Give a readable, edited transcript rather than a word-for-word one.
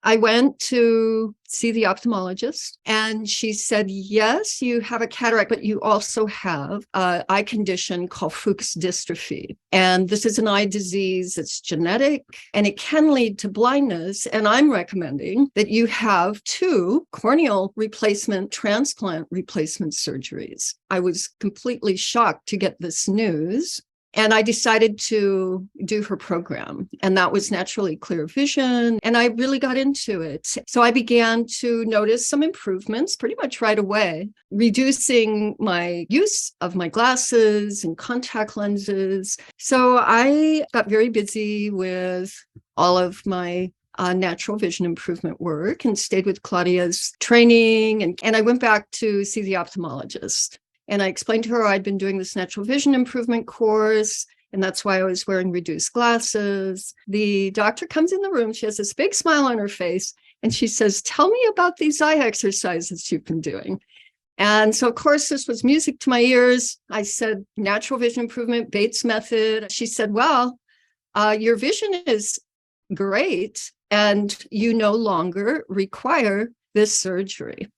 I went to see the ophthalmologist and she said, yes, you have a cataract, but you also have an eye condition called fucus dystrophy. And this is an eye disease. It's genetic and it can lead to blindness. And I'm recommending that you have 2 corneal replacement, transplant replacement surgeries. I was completely shocked to get this news. And I decided to do her program, and that was Naturally Clear Vision. And I really got into it. So I began to notice some improvements pretty much right away, reducing my use of my glasses and contact lenses. So I got very busy with all of my natural vision improvement work and stayed with Claudia's training. And I went back to see the ophthalmologist. And I explained to her I'd been doing this natural vision improvement course, and that's why I was wearing reduced glasses. The doctor comes in the room. She has this big smile on her face, and she says, tell me about these eye exercises you've been doing. And so, of course, this was music to my ears. I said, natural vision improvement, Bates method. She said, well, your vision is great, and you no longer require this surgery.